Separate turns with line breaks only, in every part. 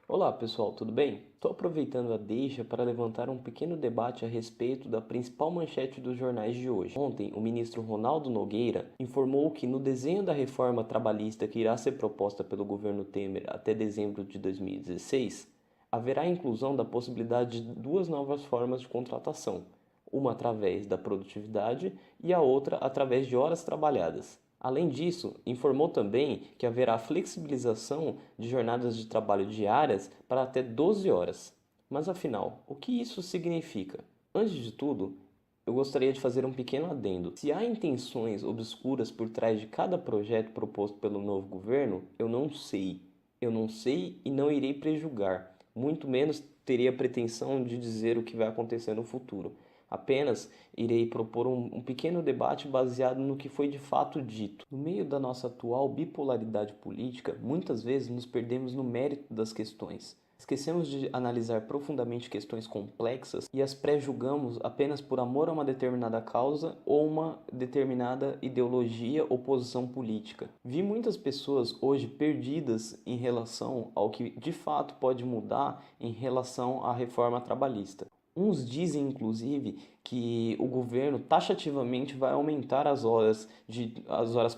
Olá pessoal, tudo bem? Estou aproveitando a deixa para levantar um pequeno debate a respeito da principal manchete dos jornais de hoje. Ontem, o ministro Ronaldo Nogueira informou que no desenho da reforma trabalhista que irá ser proposta pelo governo Temer até dezembro de 2016, haverá a inclusão da possibilidade de duas novas formas de contratação, uma através da produtividade e a outra através de horas trabalhadas. Além disso, informou também que haverá flexibilização de jornadas de trabalho diárias para até 12 horas. Mas afinal, o que isso significa? Antes de tudo, eu gostaria de fazer um pequeno adendo. Se há intenções obscuras por trás de cada projeto proposto pelo novo governo, eu não sei. Eu não sei e não irei prejulgar, muito menos terei a pretensão de dizer o que vai acontecer no futuro. Apenas irei propor um pequeno debate baseado no que foi de fato dito. No meio da nossa atual bipolaridade política, muitas vezes nos perdemos no mérito das questões. Esquecemos de analisar profundamente questões complexas e as pré-julgamos apenas por amor a uma determinada causa ou uma determinada ideologia ou posição política. Vi muitas pessoas hoje perdidas em relação ao que de fato pode mudar em relação à reforma trabalhista. Uns dizem, inclusive, que o governo taxativamente vai aumentar as horas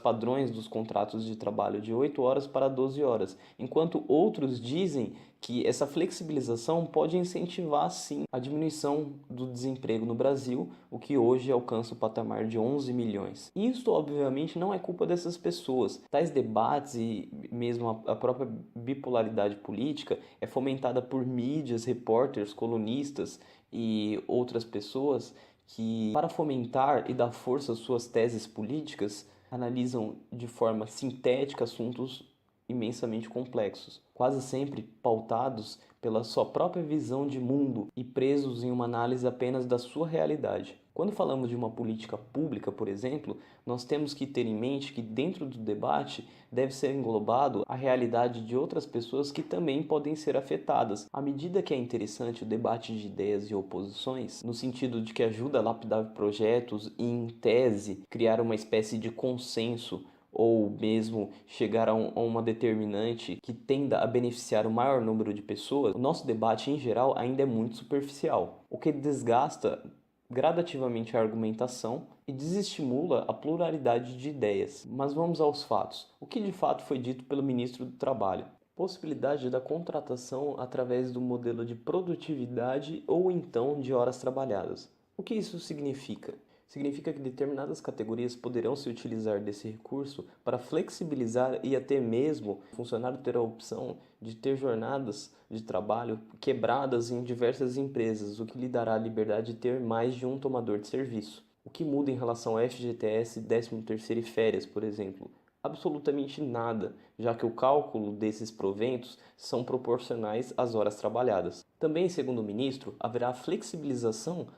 padrões dos contratos de trabalho de 8 horas para 12 horas, enquanto outros dizem que essa flexibilização pode incentivar, sim, a diminuição do desemprego no Brasil, o que hoje alcança o patamar de 11 milhões. Isso, obviamente, não é culpa dessas pessoas. Tais debates e mesmo a própria bipolaridade política é fomentada por mídias, repórteres, colunistas e outras pessoas que, para fomentar e dar força às suas teses políticas, analisam de forma sintética assuntos imensamente complexos, quase sempre pautados pela sua própria visão de mundo e presos em uma análise apenas da sua realidade. Quando falamos de uma política pública, por exemplo, nós temos que ter em mente que dentro do debate deve ser englobado a realidade de outras pessoas que também podem ser afetadas. À medida que é interessante o debate de ideias e oposições, no sentido de que ajuda a lapidar projetos e, em tese, criar uma espécie de consenso ou mesmo chegar a uma determinante que tenda a beneficiar o maior número de pessoas, o nosso debate em geral ainda é muito superficial, o que desgasta gradativamente a argumentação e desestimula a pluralidade de ideias. Mas vamos aos fatos. O que de fato foi dito pelo ministro do Trabalho? Possibilidade da contratação através do modelo de produtividade ou então de horas trabalhadas. O que isso significa? Significa que determinadas categorias poderão se utilizar desse recurso para flexibilizar e até mesmo o funcionário ter a opção de ter jornadas de trabalho quebradas em diversas empresas, o que lhe dará a liberdade de ter mais de um tomador de serviço. O que muda em relação ao FGTS, 13º e férias, por exemplo? Absolutamente nada, já que o cálculo desses proventos são proporcionais às horas trabalhadas. Também, segundo o ministro, haverá flexibilização.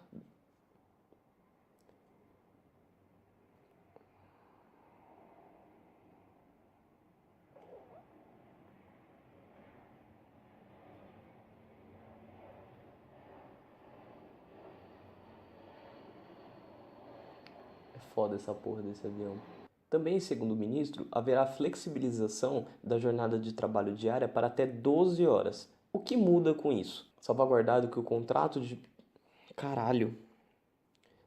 É foda essa porra desse avião. Também, segundo o ministro, haverá flexibilização da jornada de trabalho diária para até 12 horas. O que muda com isso? Salvaguardado que o contrato de... Caralho!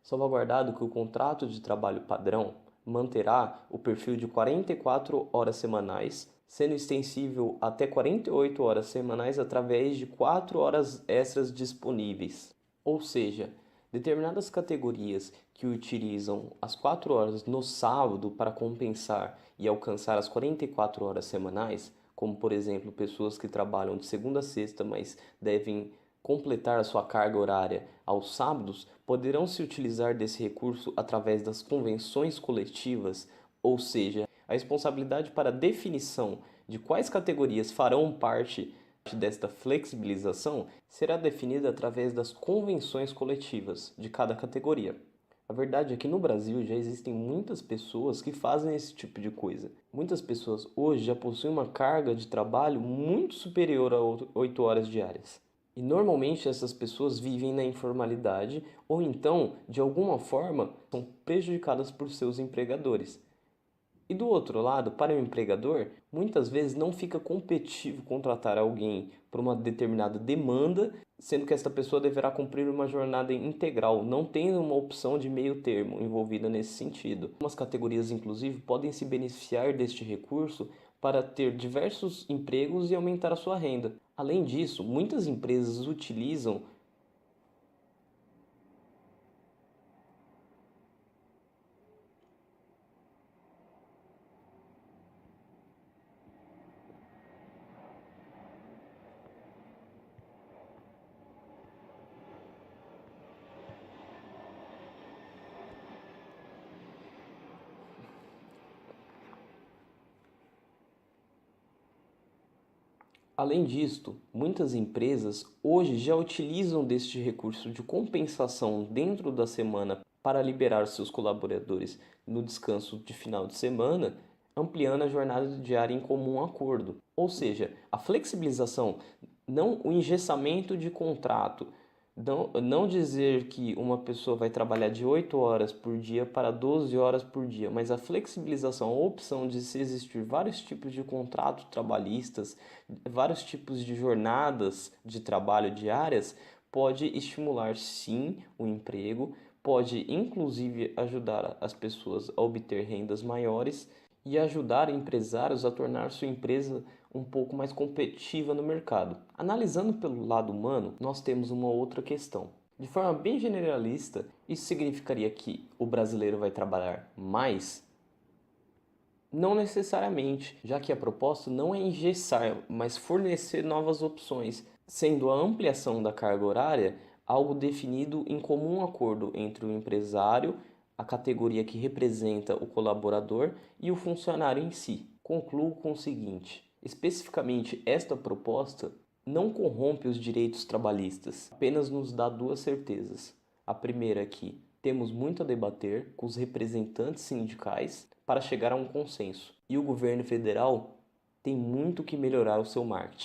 Salvaguardado que o contrato de trabalho padrão manterá o perfil de 44 horas semanais, sendo extensível até 48 horas semanais através de 4 horas extras disponíveis. Ou seja, determinadas categorias que utilizam as 4 horas no sábado para compensar e alcançar as 44 horas semanais, como por exemplo pessoas que trabalham de segunda a sexta, mas devem completar a sua carga horária aos sábados, poderão se utilizar desse recurso através das convenções coletivas, ou seja, a responsabilidade para a definição de quais categorias farão parte desta flexibilização será definida através das convenções coletivas de cada categoria. A verdade é que no Brasil já existem muitas pessoas que fazem esse tipo de coisa. Muitas pessoas hoje já possuem uma carga de trabalho muito superior a 8 horas diárias. E normalmente essas pessoas vivem na informalidade ou então, de alguma forma, são prejudicadas por seus empregadores. E do outro lado, para o empregador, muitas vezes não fica competitivo contratar alguém por uma determinada demanda, sendo que esta pessoa deverá cumprir uma jornada integral, não tendo uma opção de meio termo envolvida nesse sentido. Algumas categorias, inclusive, podem se beneficiar deste recurso para ter diversos empregos e aumentar a sua renda. Além disso, muitas empresas utilizam. Além disto, muitas empresas hoje já utilizam deste recurso de compensação dentro da semana para liberar seus colaboradores no descanso de final de semana, ampliando a jornada diária em comum acordo. Ou seja, a flexibilização, não o engessamento de contrato, não dizer que uma pessoa vai trabalhar de 8 horas por dia para 12 horas por dia, mas a flexibilização, a opção de se existir vários tipos de contratos trabalhistas, vários tipos de jornadas de trabalho diárias, pode estimular sim o emprego, pode inclusive ajudar as pessoas a obter rendas maiores e ajudar empresários a tornar sua empresa um pouco mais competitiva no mercado. Analisando pelo lado humano, nós temos uma outra questão. De forma bem generalista, isso significaria que o brasileiro vai trabalhar mais? Não necessariamente, já que a proposta não é engessar, mas fornecer novas opções, sendo a ampliação da carga horária algo definido em comum acordo entre o empresário, a categoria que representa o colaborador e o funcionário em si. Concluo com o seguinte: especificamente esta proposta não corrompe os direitos trabalhistas, apenas nos dá duas certezas. A primeira é que temos muito a debater com os representantes sindicais para chegar a um consenso, e o governo federal tem muito que melhorar o seu marketing.